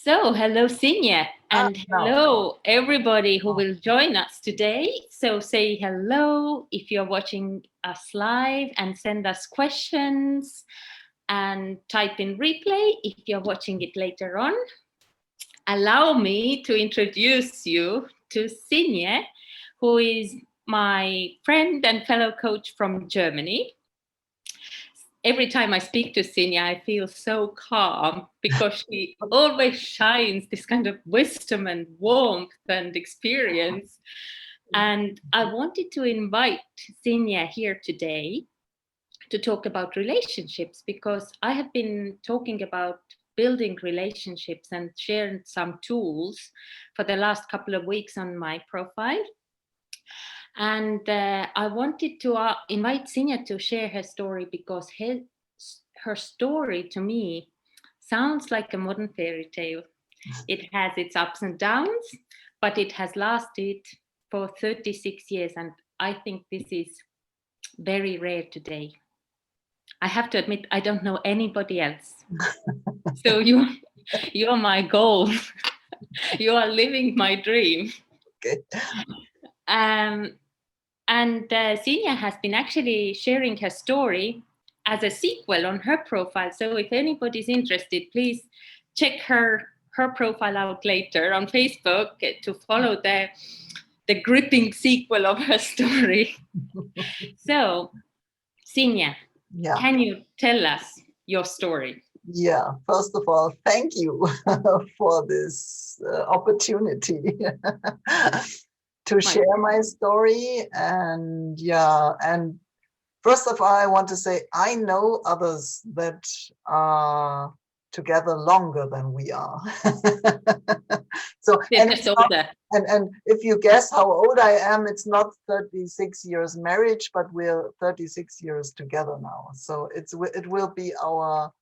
So, hello, Sinja, and No. hello, everybody who will join us today. So, say hello if you're watching us live and send us questions and type in replay if you're watching it later on. Allow me to introduce you to Sinja, who is my friend and fellow coach from Germany. Every time I speak to Sinja, I feel so calm because she always shines this kind of wisdom and warmth and experience. And I wanted to invite Sinja here today to talk about relationships because I have been talking about building relationships and sharing some tools for the last couple of weeks on my profile. And I wanted to invite Sinja to share her story because her story to me sounds like a modern fairy tale. It has its ups and downs, but it has lasted for 36 years. And I think this is very rare today. I have to admit, I don't know anybody else. So you're my goal. You are living my dream. Okay. And Sinja has been actually sharing her story as a sequel on her profile. So if anybody's interested, please check her profile out later on Facebook to follow the gripping sequel of her story. So, Sinja, can you tell us your story? Yeah, first of all, thank you for this opportunity to share my story. And first of all, I want to say I know others that are together longer than we are. So and if you guess how old I am, it's not 36 years marriage, but we're 36 years together now. So it will be our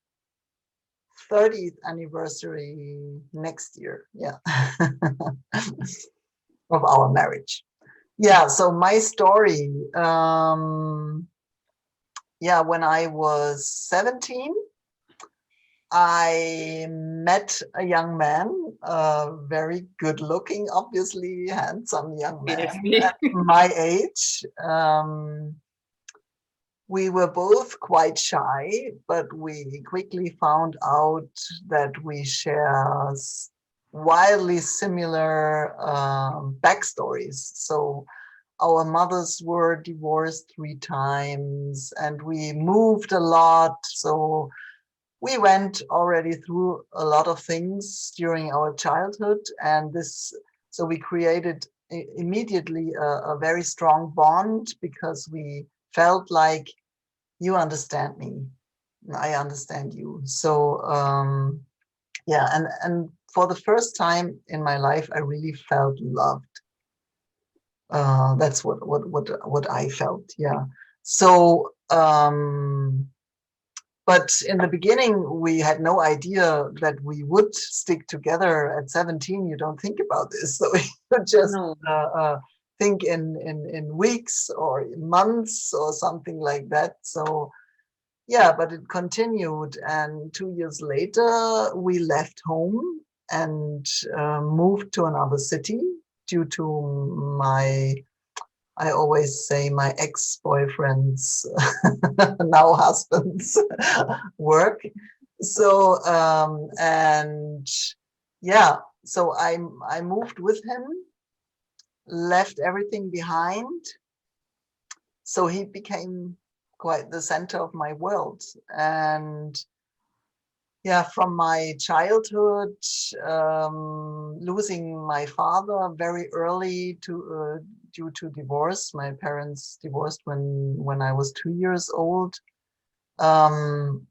30th anniversary next year. Yeah. Of our marriage. Yeah, so my story, when I was 17, I met a young man, very good looking, obviously handsome young man at my age. We were both quite shy, but we quickly found out that we share wildly similar backstories. So our mothers were divorced 3 times and we moved a lot. So we went already through a lot of things during our childhood, and so we created immediately a very strong bond because we felt like you understand me, I understand you. So and for the first time in my life, I really felt loved. That's what I felt. Yeah. So but in the beginning, we had no idea that we would stick together. At 17, you don't think about this. So you just think in weeks or months or something like that. So, yeah, but it continued. And 2 years later, we left home and moved to another city due to I always say my ex-boyfriend's now husband's work. So so I moved with him, left everything behind. So he became quite the center of my world. And from my childhood, losing my father very early due to divorce. My parents divorced when I was 2 years old. And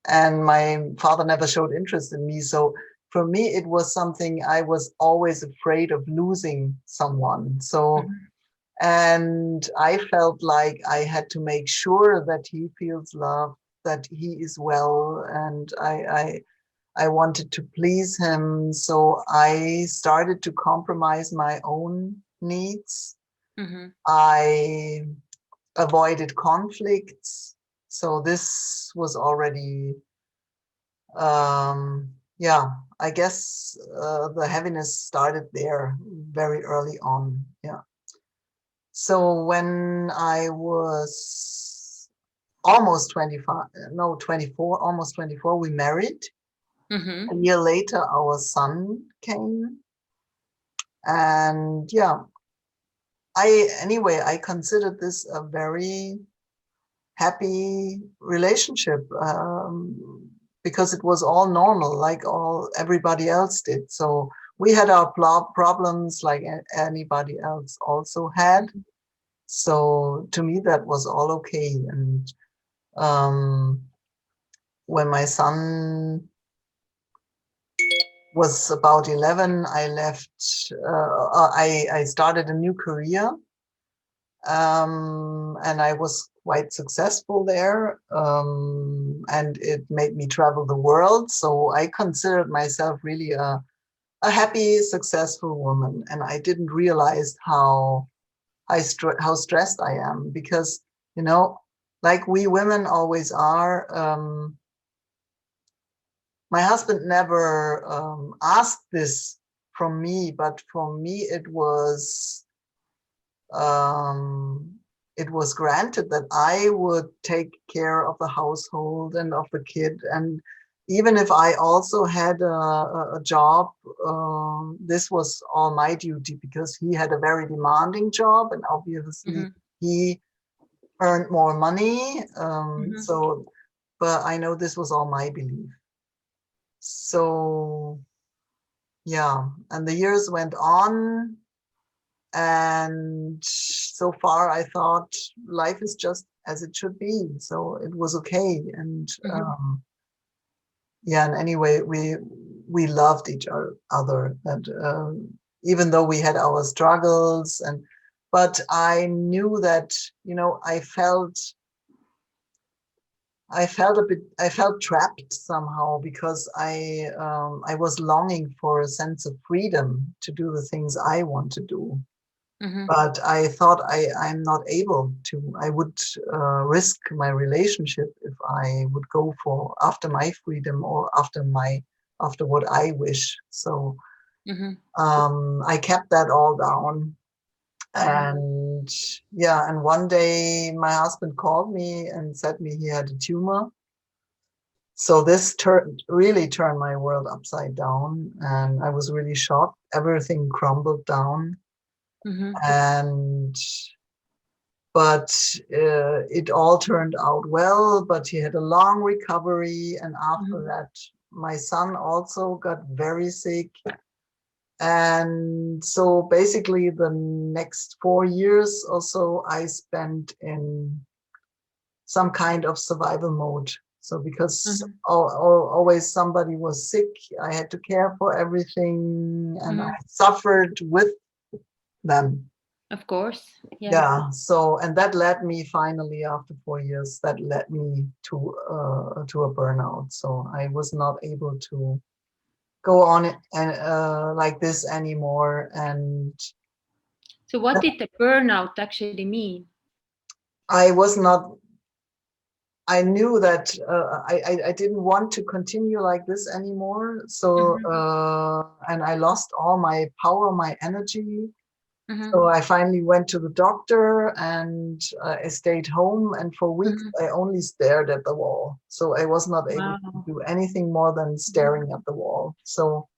my father never showed interest in me. So for me, it was something I was always afraid of losing someone. So, and I felt like I had to make sure that he feels loved, that he is well, and I wanted to please him. So I started to compromise my own needs. I avoided conflicts. So this was already, I guess the heaviness started there very early on. Yeah. So when I was almost 25, no, 24, almost 24, we married. Mm-hmm. A year later, our son came. And yeah, I considered this a very happy relationship, because it was all normal, like all everybody else did. So we had our problems like anybody else also had. So to me, that was all okay. And um, when my son was about 11, I left. I started a new career, and I was quite successful there, and it made me travel the world. So I considered myself really a happy, successful woman, and I didn't realize how stressed I am because, you know, like we women always are. My husband never asked this from me, but for me um, it was granted that I would take care of the household and of the kid. And even if I also had a job, this was all my duty because he had a very demanding job, and obviously Mm-hmm. he earned more money. Mm-hmm. But I know this was all my belief. So yeah, and the years went on, and so far I thought life is just as it should be, so it was okay. And Mm-hmm. yeah, and anyway, we loved each other, and even though we had our struggles, and but I knew that, you know, I felt trapped somehow because I was longing for a sense of freedom to do the things I want to do. Mm-hmm. But I thought I'm not able to. I would risk my relationship if I would go for after my freedom or after what I wish. So Mm-hmm. I kept that all down. Mm-hmm. And yeah, and one day my husband called me and said me he had a tumor. So this really turned my world upside down, and I was really shocked. Everything crumbled down, Mm-hmm. and but it all turned out well. But he had a long recovery, and after Mm-hmm. that, my son also got very sick. And so basically, the next 4 years or so, I spent in some kind of survival mode. So because Mm-hmm. always somebody was sick, I had to care for everything, and I Mm-hmm. suffered with them. Of course. Yeah. Yeah. So, and that led me finally after 4 years, that led me to a burnout. So I was not able to go on it and like this anymore. And So what did the burnout actually mean? I was not I knew that I didn't want to continue like this anymore. So, Mm-hmm. and I lost all my power, my energy. Mm-hmm. So I finally went to the doctor, and I stayed home. And for weeks, Mm-hmm. I only stared at the wall. So I was not able to Wow. do anything more than staring at the wall. So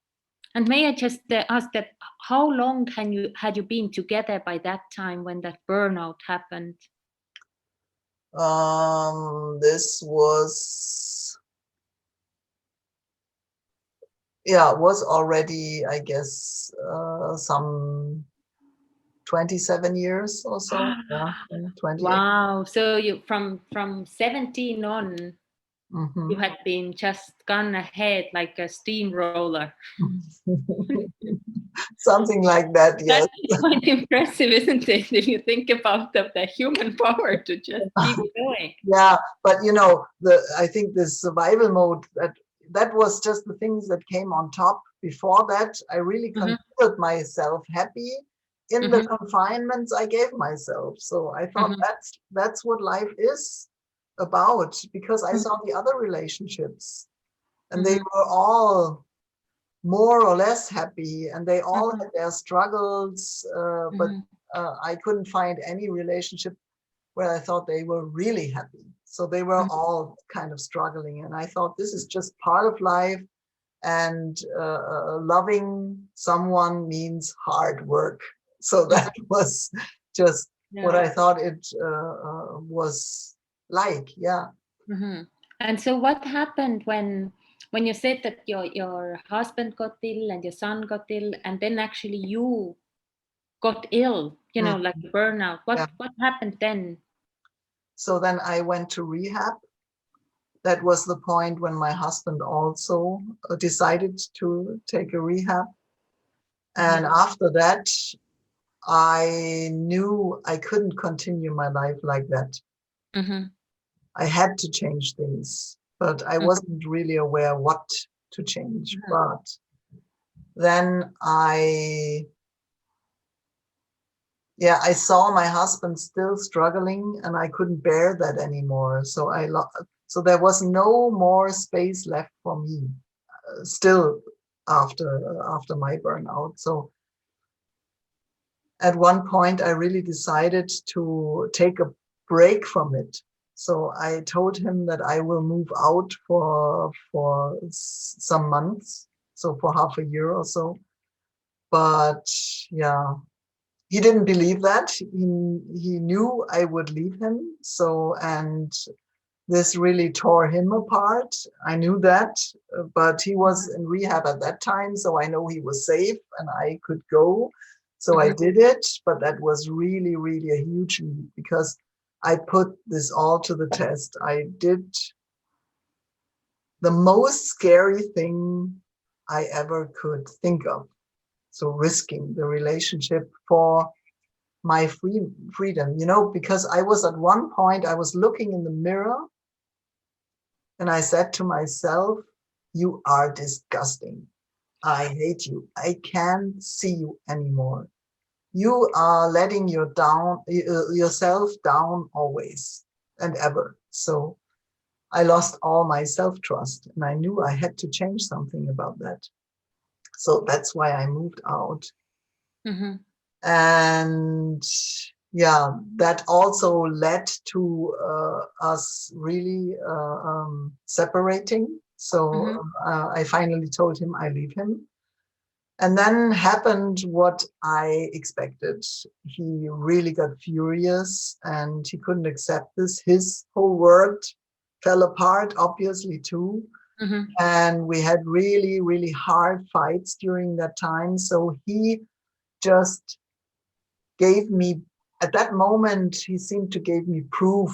And may I just ask that how long had you been together by that time when that burnout happened? this was, yeah, was already, I guess, some 27 years or so. Yeah, 28. Wow. So you from 17 on, you Mhm. had been just gone ahead like a steamroller. Something like that, yes. That's quite impressive, isn't it? If you think about the human power to just keep going. Yeah, but you know, I think the survival mode, that was just the things that came on top. Before that, I really Mm-hmm. considered myself happy in the Mm-hmm. confinements I gave myself. So I thought Mm-hmm. that's what life is about, because I Mm-hmm. saw the other relationships, and they Mm-hmm. were all more or less happy, and they all Mhm. had their struggles, but Mhm. I couldn't find any relationship where I thought they were really happy. So they were all kind of struggling, and I thought this is just part of life, and loving someone means hard work. So Mhm. that was just what Yeah. I thought it was like. Yeah. Mhm. And so what happened when you said that your husband got ill and your son got ill, and then actually you got ill, Mm, like burnout? yeah. What happened then? So then I went to rehab. That was the point when my husband also decided to take a rehab. And Mhm. after that, I knew I couldn't continue my life like that. Mhm. I had to change things, but I Mhm. wasn't really aware what to change. Mhm. But then I saw my husband still struggling, and I couldn't bear that anymore. So there was no more space left for me, still after my burnout. So at one point, I really decided to take a break from it. So I told him that I will move out for some months, so for half a year or so. But yeah, he didn't believe that. He knew I would leave him. So, and this really tore him apart. I knew that, but he was in rehab at that time, so I know he was safe and I could go. So I Mhm. did it, but that was really, really a huge leap because I put this all to the test. I did the most scary thing I ever could think of. So risking the relationship for my freedom, because I was at one point, I was looking in the mirror and I said to myself, you are disgusting. I hate you. I can't see you anymore. You are letting yourself down always and ever. So I lost all my self-trust, and I knew I had to change something about that. So that's why I moved out. Mhm. And yeah, that also led to us really separating. So Mhm. I finally told him I leave him. And then happened what I expected. He really got furious and he couldn't accept this. His whole world fell apart, obviously, too. Mhm. And we had really, really hard fights during that time. So he just gave me, at that moment, he seemed to give me proof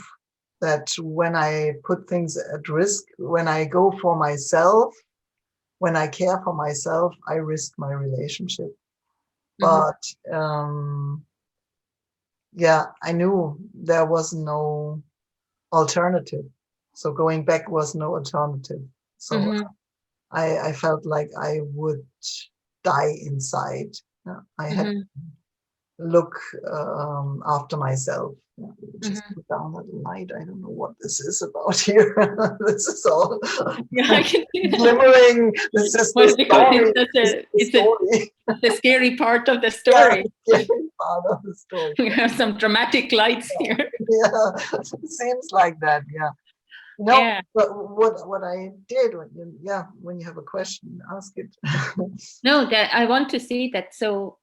that when I put things at risk, when I go for myself, when I care for myself, I risk my relationship. Mhm. But yeah, I knew there was no alternative. So going back was no alternative. So Mhm. I felt like I would die inside. Yeah, I had Mhm. look after myself. Yeah, just Mhm. put down that light. I don't know what this is about here. This is all Yeah, I can see that. glimmering. This is the Well, because story. This is the it's a story. the scary part of the Yeah, story. yeah, part of the story. We have some dramatic lights here. Yeah, it seems like that. Yeah. No, Yeah. but what I did when you have a question, ask it. No, that I want to see that. So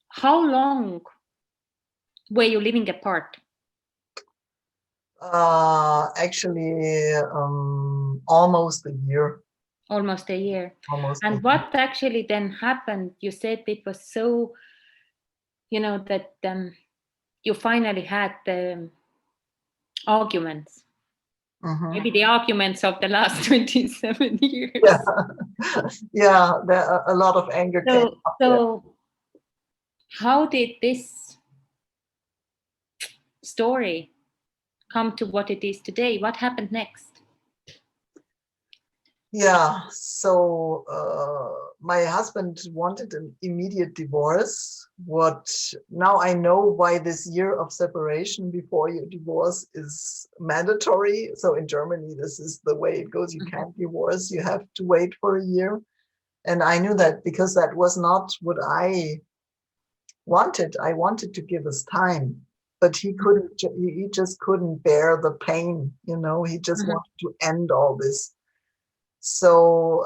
how long were you living apart? Actually, almost a year. Almost a year. Almost a And year. what actually then happened? You said it was so, that you finally had the arguments. Mhm. Maybe the arguments of the last 27 Yeah, years. yeah. There a lot of anger came So, up there. so how did this story come to what it is today? What happened next? Yeah. So my husband wanted an immediate divorce. What now I know why this year of separation before you divorce is mandatory. So in Germany, this is the way it goes. You Mhm. can't divorce. You have to wait for a year. And I knew that because that was not what I wanted. I wanted to give us time, but he couldn't, he just couldn't bear the pain, you know, he just Mhm. wanted to end all this. So,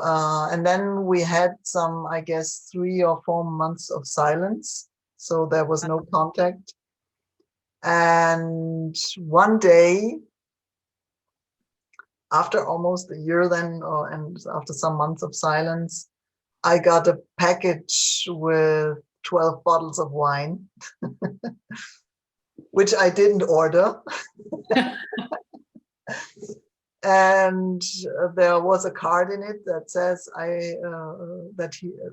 and then we had some, I guess, 3 or 4 months of silence. So there was no contact. And one day, after almost a year then, and after some months of silence, I got a package with 12 bottles of wine, which I didn't order. And there was a card in it that says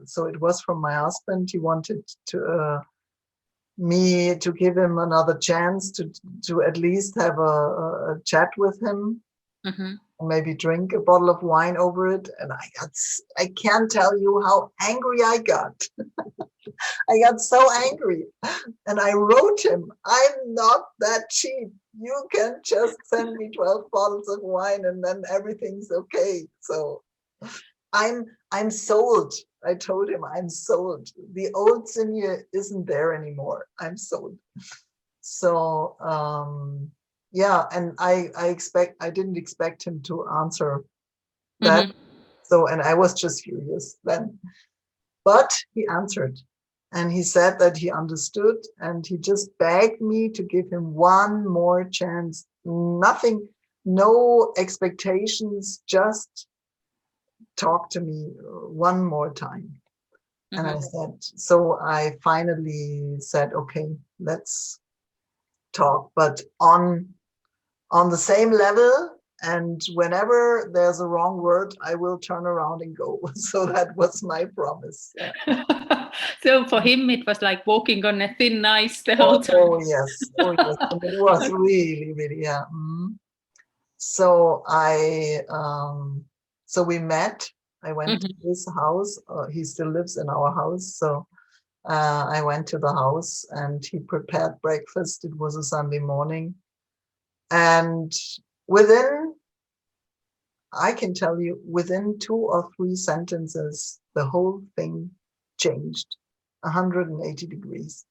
so it was from my husband. He wanted me to give him another chance to at least have a chat with him, Mhm. maybe drink a bottle of wine over it. And I can't tell you how angry I got. I got so angry. And I wrote him, I'm not that cheap. You can just send me 12 bottles of wine and then everything's okay. So I'm sold. I told him I'm sold. The old Sinje isn't there anymore. I'm sold. So yeah, and I didn't expect him to answer that. Mhm. So, and I was just furious then. But he answered, and he said that he understood, and he just begged me to give him one more chance. Nothing, no expectations, just talk to me one more time. And I Mhm. said, so I finally said, okay, let's talk, but on the same level. And whenever there's a wrong word, I will turn around and go. So that was my promise. Yeah. So for him, it was like walking on a thin ice the whole Oh time. yes, oh yes, and it was really, really, yeah. So so we met. I went to Mhm. his house. He still lives in our house, so I went to the house and he prepared breakfast. It was a Sunday morning, and within, I can tell you, within 2 or 3 sentences, the whole thing changed 180 degrees.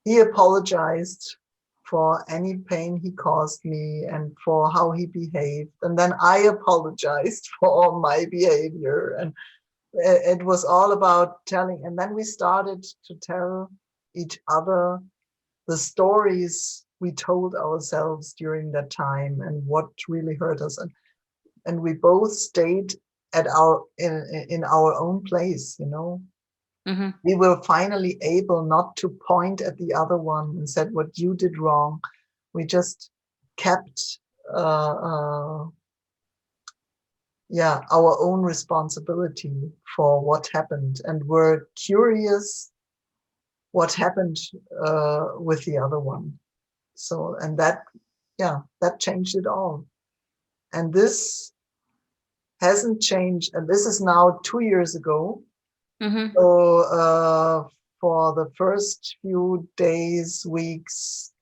He apologized for any pain he caused me and for how he behaved. And then I apologized for my behavior. And it was all about telling. And then we started to tell each other the stories we told ourselves during that time and what really hurt us. And we both stayed at in our own place, you know. Mhm. We were finally able not to point at the other one and said what you did wrong. We just kept uh, uh, yeah, our own responsibility for what happened, and were curious what happened with the other one. So, and that, yeah, that changed it all. And this hasn't changed, and this is now 2 years ago. Mhm. So for the first few days, weeks,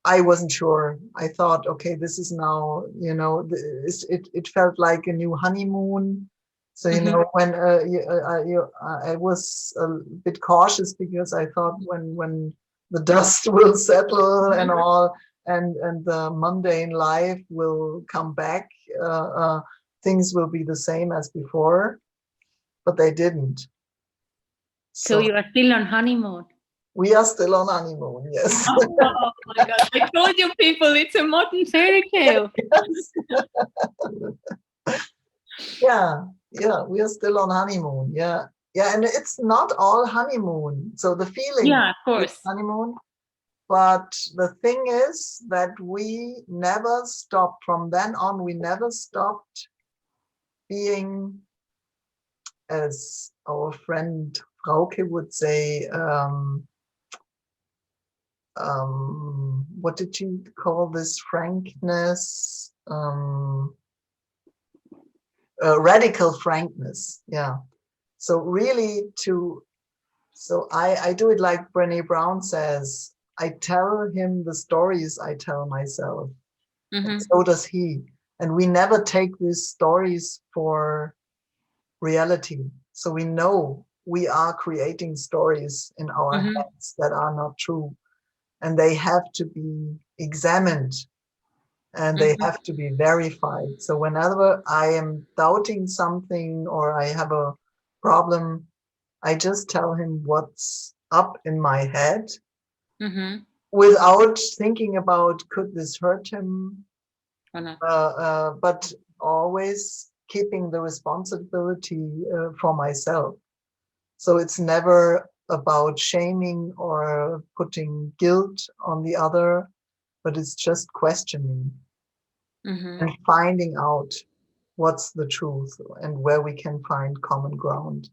I wasn't sure. I thought, okay, this is now, you know, it felt like a new honeymoon. So, you Mhm. know, when I was a bit cautious because I thought when the dust will settle and all, and the mundane life will come back, uh, uh, things will be the same as before, but they didn't. So So you are still on honeymoon. we are still on honeymoon, yes. Oh my God. I told you people, it's a modern fairy tale. Yes. Yeah, yeah, we are still on honeymoon. Yeah, yeah, and it's not all honeymoon. So the feeling Yeah, of is course. honeymoon, but the thing is that we never stopped. From then on, we never stopped being, as our friend Frauke would say, what did you call this? Frankness, radical frankness. Yeah. So really so I do it like Brené Brown says, I tell him the stories I tell myself, and Mhm. so does he. And we never take these stories for reality. So we know we are creating stories in our Mm-hmm. heads that are not true, and they have to be examined and they Mm-hmm. have to be verified. So whenever I am doubting something or I have a problem, I just tell him what's up in my head Mm-hmm. without thinking about could this hurt him, Or not. but always keeping the responsibility for myself. So it's never about shaming or putting guilt on the other, but it's just questioning Mm-hmm. and finding out what's the truth and where we can find common ground.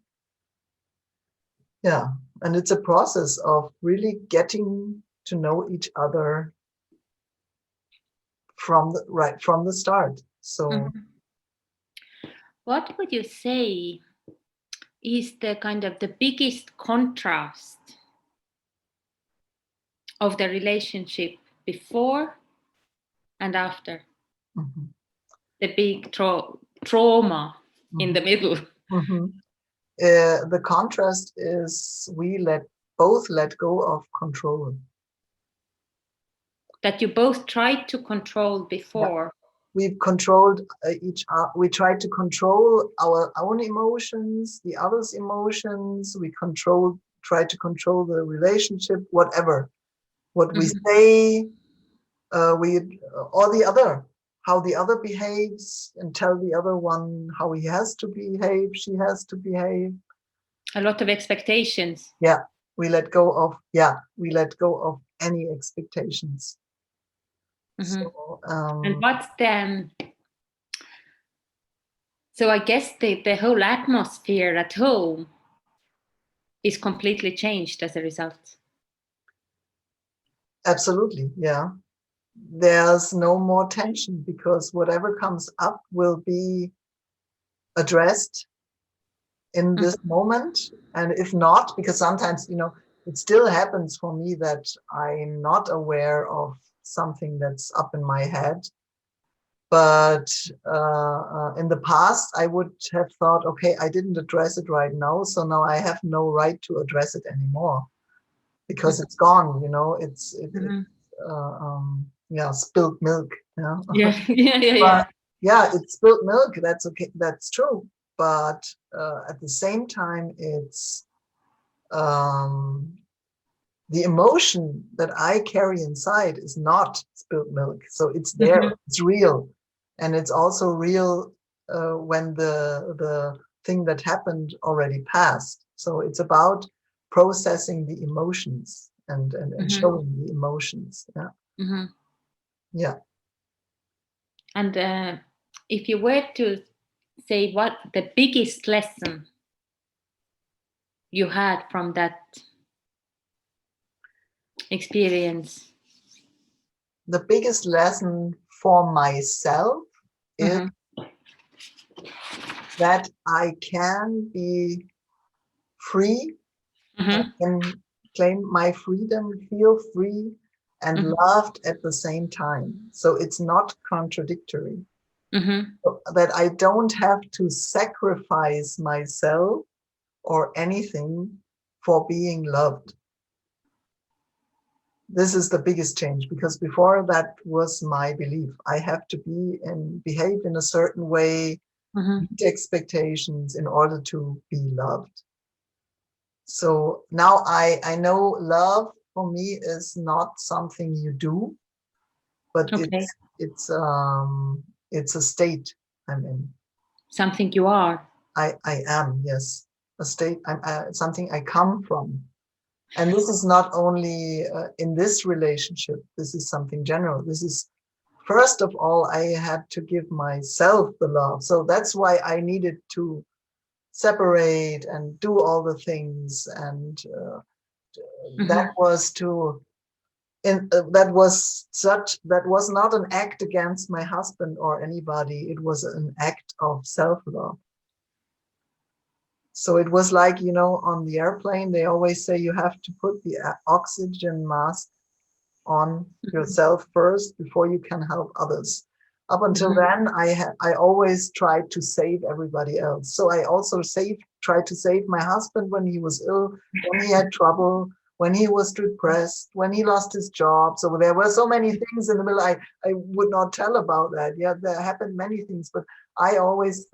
Yeah. And it's a process of really getting to know each other from the start. So Mm-hmm. What would you say is the kind of the biggest contrast of the relationship before and after? mhm, The big trauma in mhm, the middle. mhm. The contrast is we both let go of control. That you both tried to control Yeah, before. we've controlled we tried to control our own emotions, the other's emotions. We try to control the relationship, whatever. What we Mm-hmm. say, we or the other, how the other behaves, and tell the other one how he has to behave, she has to behave. A lot of expectations. Yeah, we let go of any expectations. Mm-hmm. So And what's the so I guess the whole atmosphere at home is completely changed as a result. absolutely, yeah. There's no more tension because whatever comes up will be addressed in this moment. And if not, because sometimes, it still happens for me that I'm not aware of something that's up in my head. But in the past, I would have thought, okay, I didn't address it right now, so now I have no right to address it anymore because it's gone. Mm-hmm. Yeah, spilled milk. Yeah, Yeah, yeah, yeah, yeah. but yeah, it's spilled milk. That's okay. That's true. But at the same time, it's um, the emotion that I carry inside is not spilled milk. So it's there, Mm-hmm. it's real. And it's also real when the thing that happened already passed. So it's about processing the emotions and Mm-hmm. showing the emotions. Yeah. Mm-hmm. Yeah. And if you were to say what the biggest lesson you had from that experience. The biggest lesson for myself is Mm-hmm. that I can be free. I Mm-hmm. can claim my freedom, feel free and Mm-hmm. loved at the same time. So it's not contradictory. Mm-hmm. So that I don't have to sacrifice myself or anything for being loved. This is the biggest change because before that was my belief. I have to be and behave in a certain way, Mm-hmm. meet expectations in order to be loved. So now I know love for me is not something you do, but Okay. it's a state I'm in. Something you are. I am, yes, a state. I'm something I come from, and this is not only in this relationship. This is something general. This is first of all I had to give myself the love. So that's why I needed to separate and do all the things and. That Mm-hmm. was to that was not an act against my husband or anybody. It was an act of self-love. So it was like, on the airplane they always say you have to put the oxygen mask on yourself first before you can help others. Up until then, I always tried to save everybody else. So I also tried to save my husband when he was ill, when he had trouble, when he was depressed, when he lost his job. So there were so many things in the middle. I would not tell about that. Yeah, there happened many things, but I always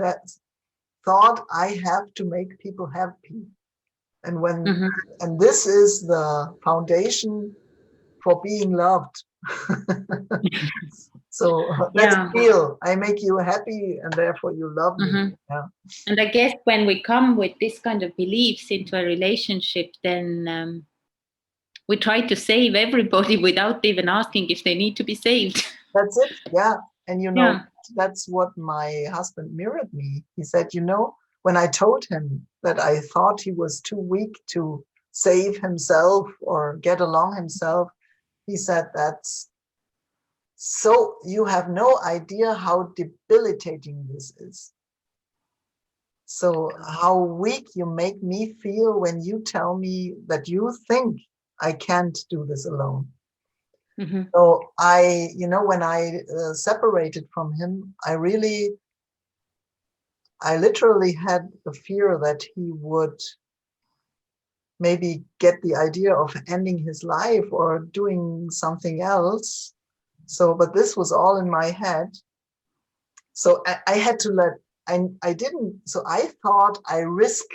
thought I have to make people happy. And and this is the foundation for being loved. So let's Yeah. feel. I make you happy, and therefore you love me. Yeah. And I guess when we come with this kind of beliefs into a relationship, then we try to save everybody without even asking if they need to be saved. That's it. Yeah. And Yeah. that's what my husband mirrored me. He said, when I told him that I thought he was too weak to save himself or get along himself, he said, that's so you have no idea how debilitating this is. So how weak you make me feel when you tell me that you think I can't do this alone. So when I separated from him, I literally had the fear that he would maybe get the idea of ending his life or doing something else. So, but this was all in my head. So I had to I didn't, so I thought I risk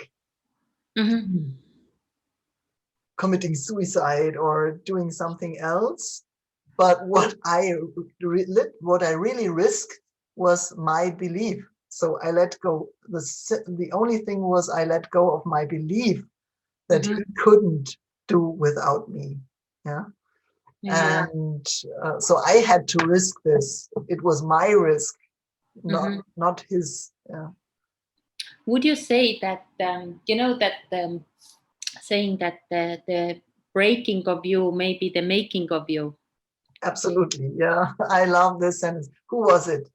committing suicide or doing something else. But what I really risked was my belief. So I let go. The only thing was I let go of my belief that he couldn't do without me. Yeah. And so I had to risk this. It was my risk, not his. Yeah. Would you say that that saying that the breaking of you may be the making of you? Absolutely. Yeah. I love this sentence. Who was it?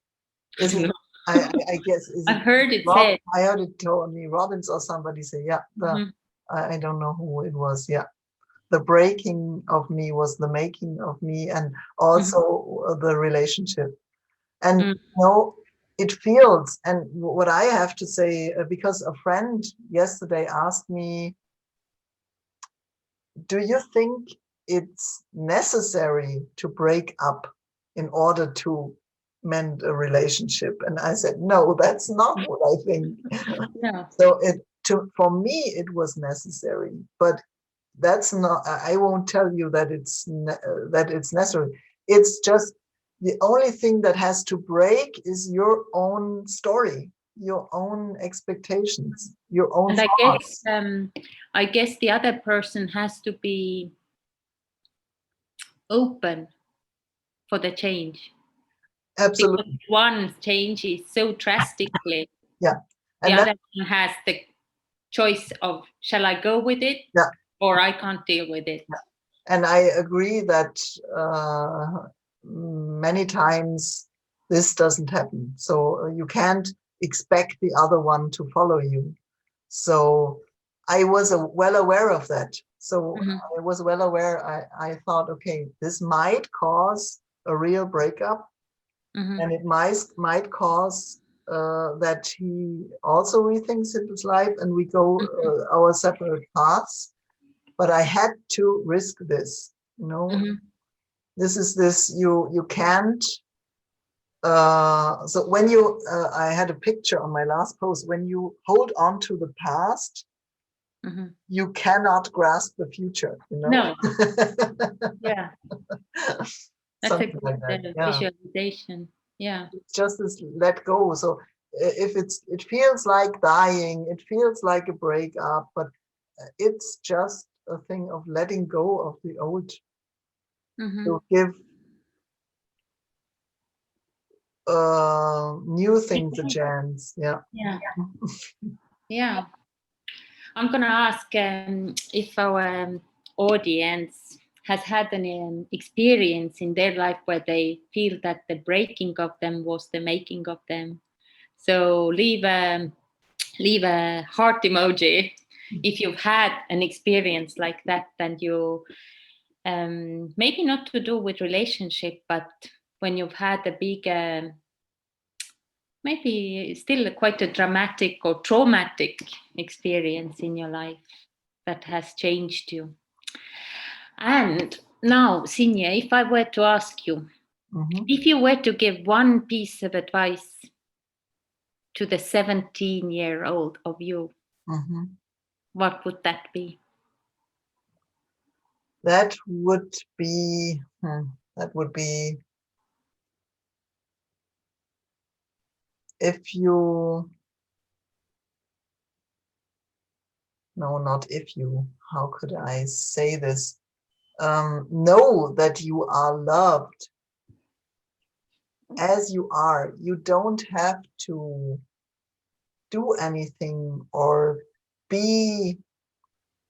Is it? I guess is it I've heard it Rob? said. I heard it Tony Robbins or somebody say, yeah. I don't know who it was. Yeah. The breaking of me was the making of me, and also the relationship. And it feels, and what I have to say, because a friend yesterday asked me, do you think it's necessary to break up in order to mend a relationship? And I said, no, that's not what I think. So for me, it was necessary, but that's not, I won't tell you that it's necessary. It's just the only thing that has to break is your own story, your own expectations, your own And thoughts. I guess the other person has to be open for the change. Absolutely. Because one changes so drastically. Yeah. The And other one has the choice of, shall I go with it? Yeah. Or I can't deal with it. Yeah. And I agree that many times this doesn't happen. So you can't expect the other one to follow you. So I was well aware of that. So I was well aware. I thought, okay, this might cause a real breakup, and it might cause that he also rethinks his life, and we go our separate paths. But I had to risk this. This you can't. So when I had a picture on my last post. When you hold on to the past, you cannot grasp the future. No. Yeah. That's a good like that. visualization. Yeah. It's just this let go. So if it feels like dying, it feels like a breakup, but it's just a thing of letting go of the old to give new things a chance. Yeah. Yeah. Yeah. I'm going to ask if our audience has had an experience in their life where they feel that the breaking of them was the making of them. So leave a heart emoji if you've had an experience like that, and you maybe not to do with relationship, but when you've had a big maybe still quite a dramatic or traumatic experience in your life that has changed you. And now, Sinja, if I were to ask you, if you were to give one piece of advice to the 17-year-old of you, what would that be? That would be, if you, no, not if you, how could I say this? Know that you are loved as you are. You don't have to do anything or be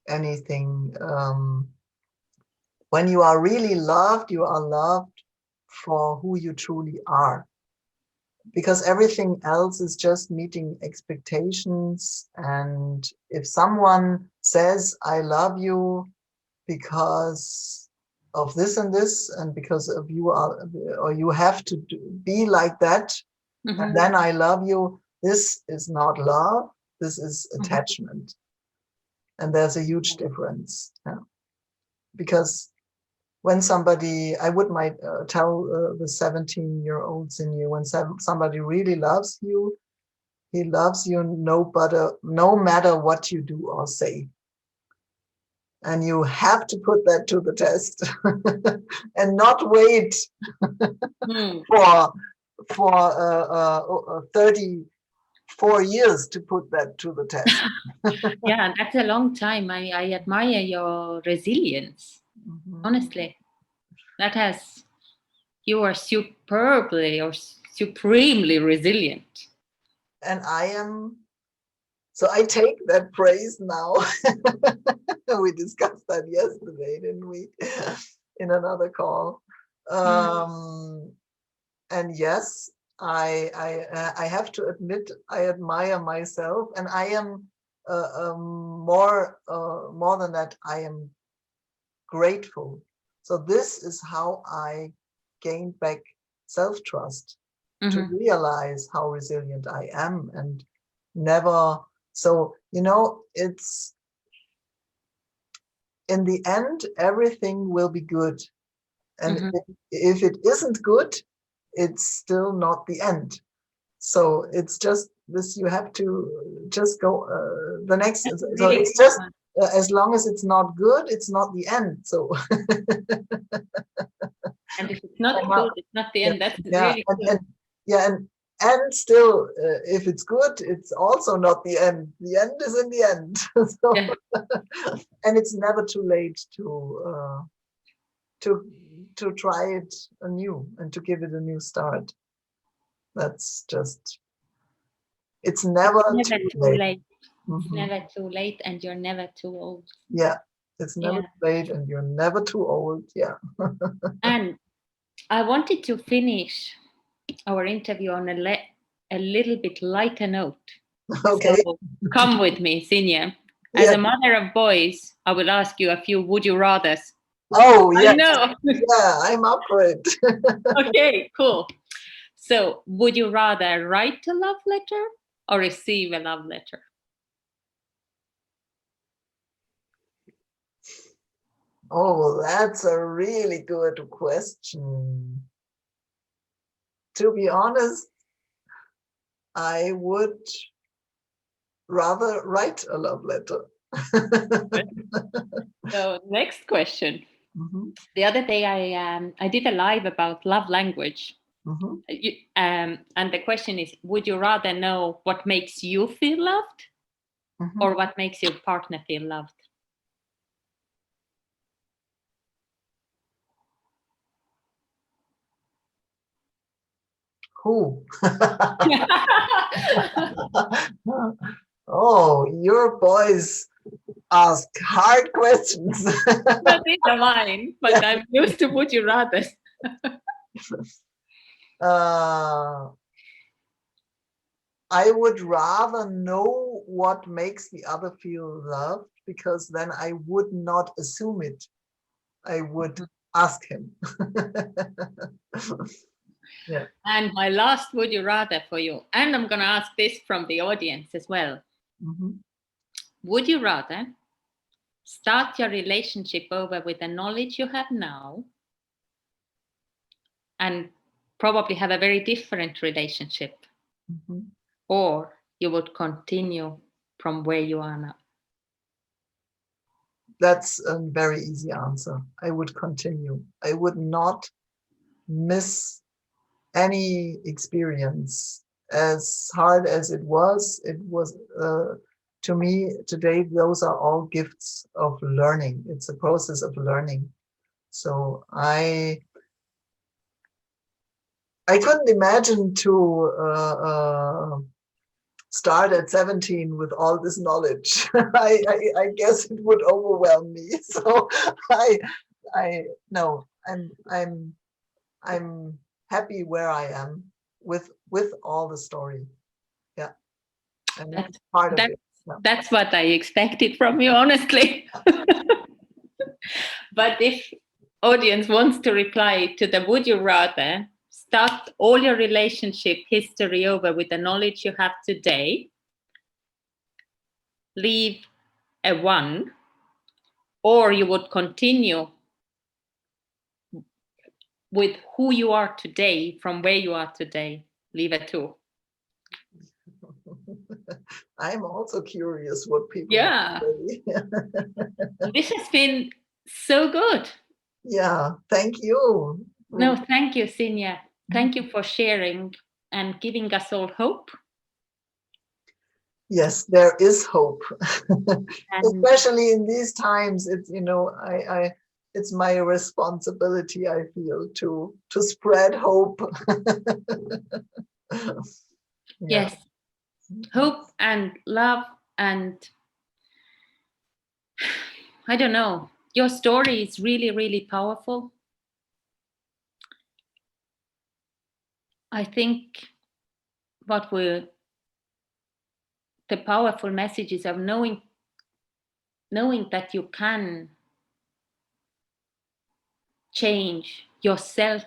anything. When you are really loved, you are loved for who you truly are. Because everything else is just meeting expectations. And if someone says, I love you because of this and this, and because of you are, or you have to be like that, and then I love you, this is not love, this is attachment. And there's a huge difference. Yeah. Because when somebody, I would might tell the 17-year-olds in you, when somebody really loves you, he loves you no matter what you do or say. And you have to put that to the test and not wait for 34 years to put that to the test. Yeah, that's a long time. I admire your resilience. Honestly, you are superbly or supremely resilient. And so I take that praise now. We discussed that yesterday, didn't we? In another call. And yes, I have to admit, I admire myself, and I am more than that, I am grateful. So this is how I gained back self-trust, to realize how resilient I am, and never. So, it's, in the end, everything will be good. And if it isn't good, it's still not the end. So it's just this, you have to just go the next. So it's just, as long as it's not good, it's not the end. So and if it's not good, it's not the end. That's really good. And still, if it's good, it's also not the end. The end is in the end. So, and it's never too late to try it anew and to give it a new start. That's just, it's never too late. It's never too late, and you're never too old. Yeah, it's never too late, and you're never too old. Yeah. And I wanted to finish our interview on a little bit lighter note. Okay. So come with me, Sinja. As a mother of boys, I will ask you a few would you rathers. Oh, yeah. I know. Yeah, I'm up for it. Okay, cool. So would you rather write a love letter or receive a love letter? Oh, that's a really good question. To be honest, I would rather write a love letter. So next question. The other day I did a live about love language. And the question is, would you rather know what makes you feel loved or what makes your partner feel loved? Who? Oh, your boys ask hard questions. That is mine, but I'm used to would you rather. I would rather know what makes the other feel loved, because then I would not assume it. I would ask him. Yeah. And my last would you rather for you, and I'm going to ask this from the audience as well. Mm-hmm. Would you rather start your relationship over with the knowledge you have now and probably have a very different relationship, Mm-hmm. or you would continue from where you are now? That's a very easy answer. I would continue. I would not miss any experience. As hard as it was, to me today, those are all gifts of learning. It's a process of learning. So I couldn't imagine to start at 17 with all this knowledge. I guess it would overwhelm me. So I no, I'm happy where I am with all the story. Yeah, and That, it's part of that, it. Yeah. that's what I expected from you, honestly. But if audience wants to reply to the would you rather, start all your relationship history over with the knowledge you have today, leave a 1, or you would continue with who you are today from where you are today, leave a 2. I'm also curious what people Yeah, say. this has been so good. Yeah, thank you. No, thank you, Sinja. Thank you for sharing and giving us all hope. Yes, there is hope, And especially in these times. It's I it's my responsibility. I feel to spread hope. Yeah. yes, hope and love, and I don't know, your story is really, really powerful. I think what we're the powerful messages of knowing that you can change yourself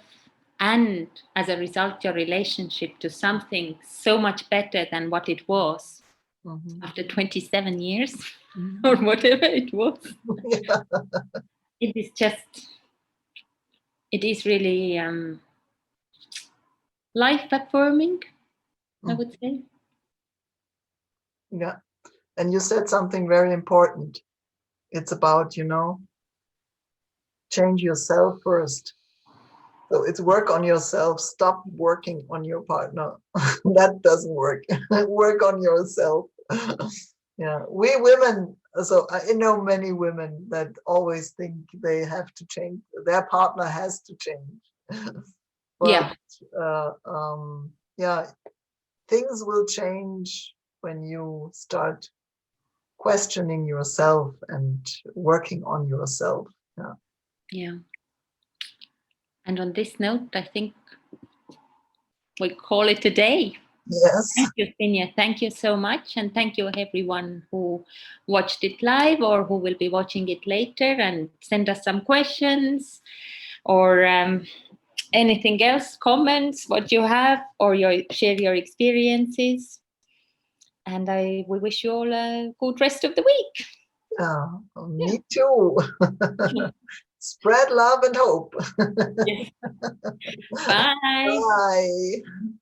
and as a result your relationship to something so much better than what it was Mhm. after 27 years Mhm. or whatever it was. Yeah. It is just, it is really life affirming, I Mm. would say. Yeah. And you said something very important. It's about, change yourself first. So it's work on yourself. Stop working on your partner. That doesn't work. Work on yourself. Yeah. We women, so I know many women that always think they have to change, their partner has to change. But Yeah, yeah, things will change when you start questioning yourself and working on yourself. Yeah. yeah. And on this note, I think we call it a day. Yes. Thank you, Finja. Thank you so much. And thank you, everyone who watched it live or who will be watching it later, and send us some questions or anything else, comments, what you have, or share your experiences. And we wish you all a good rest of the week. Yeah. Yeah. Me too. Spread love and hope. Yes. Bye. Bye.